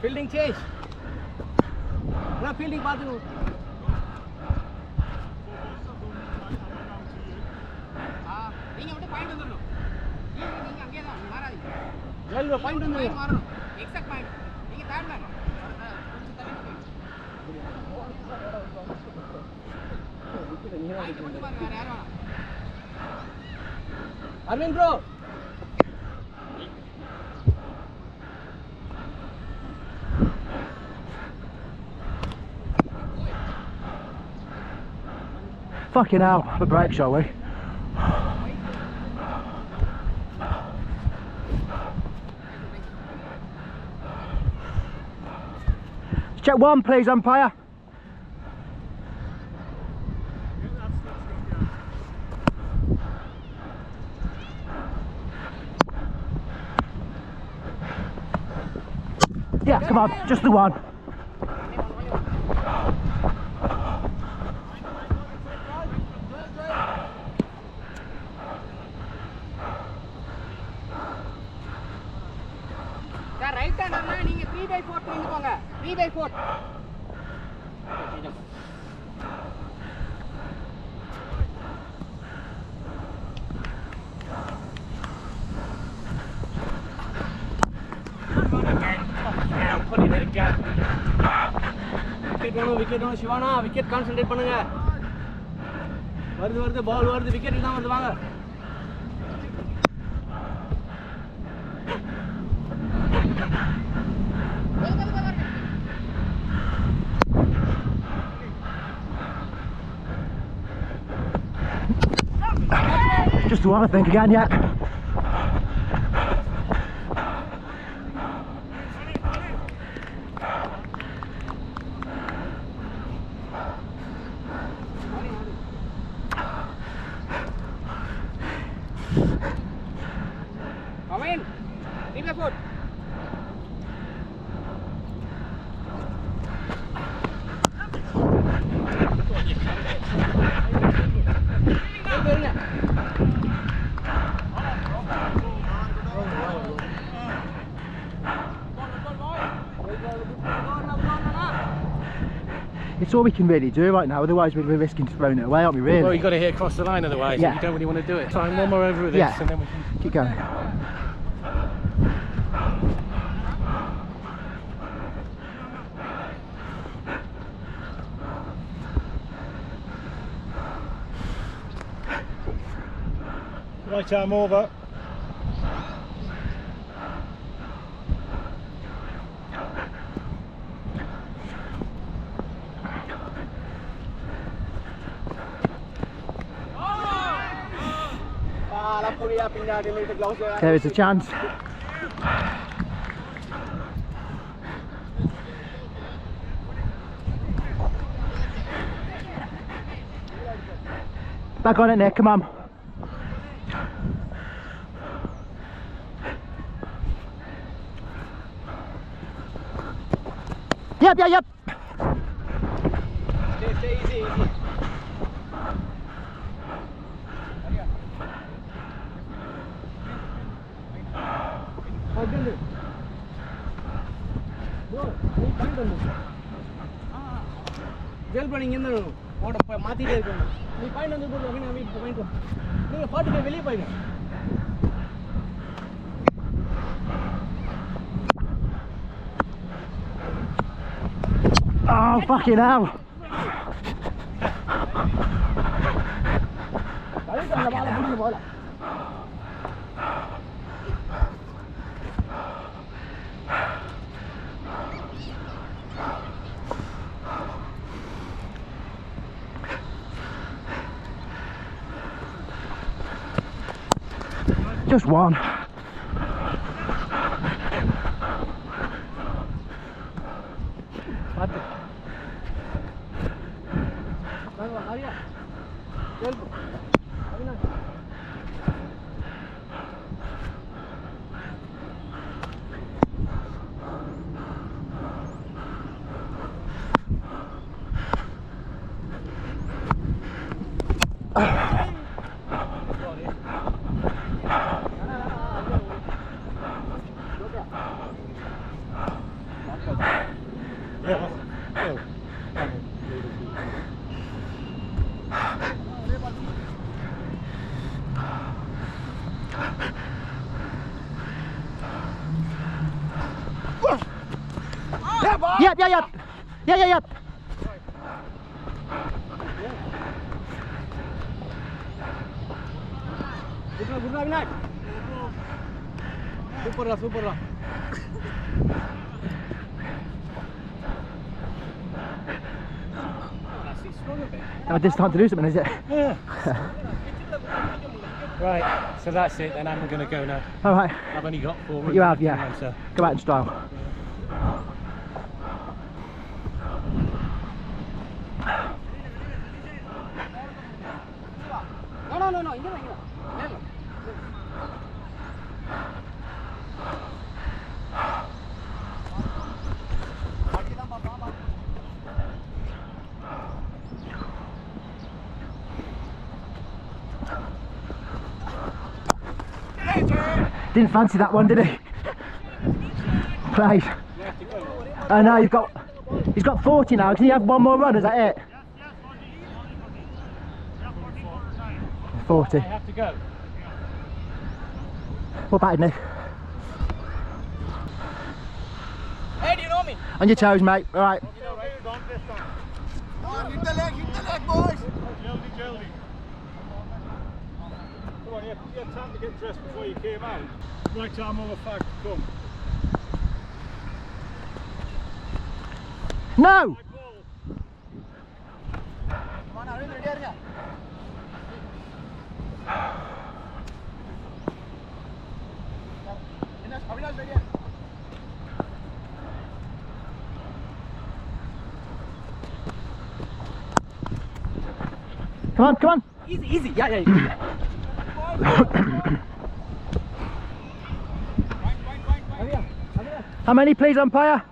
Fielding change. No fielding baatu. நீங்க வந்து point வந்துறணும். நீங்க அங்கேயே தான் மாறாதீங்க. ஜெல்ல பாயிண்ட் வந்துறணும். மாறணும். Exact point. நீங்க தேர்ட் மேன். கொஞ்சம் தள்ளி போங்க. பாயிண்ட் மட்டும் பாருங்க வேற யாரும் வேணாம். Aravind bro. Fucking hell, the break, shall we? Check one, please, umpire. Yeah, come on, just the one. Right hand அண்ணா நீங்க 3/4 நின்னுக்கோங்க 3/4 விக்கெட் ஒன்று சிவானா விக்கெட் கான்சென்ட்ரேட் பண்ணுங்க வருது பால் வருது விக்கெட் தான் வந்து வாங்க Just the one, I think, again, yeah. Come in. 3/4. It's all we can really do right now, otherwise we'll be risking throwing it away, aren't we, really? Well, you've got to hit across the line otherwise, Yeah. and you don't really want to do it. Time one more over with this, and then we can... Keep going. Right arm over. There is a chance. Back on it, Nick, come on. Yep. Stay easy. Gel பண்ணிங்க இந்த ஓட மாத்திட்டே இருக்கணும் நீ point வந்து போடு அப்படினா வீட் point நீங்க 45 வெளிய போயிடுங்க Oh, fucking hell. Just one. Yep, yeah, yep. Yeah, yeah, yep. Good night. Super. Now this time to do something, is it? Yeah. Right, so that's it then. I'm going to go now. Alright. I've only got 400. You have, yeah. Now, so. Go out in style. No. Here. Didn't fancy that one, did he? Right. I know he's got 40 now. Can he have one more run? Is that it? 40. I have to go. What about Nick? Hey, do you know me? On your toes, mate. All right. Come on, hit the leg, boys. Jolly. Come on, you had time to get dressed before you came out. Right arm over flag, come. No! Come on, Arvind, ready here. Avinash, ready here. Come on. Easy. Yeah. How many, please, umpire?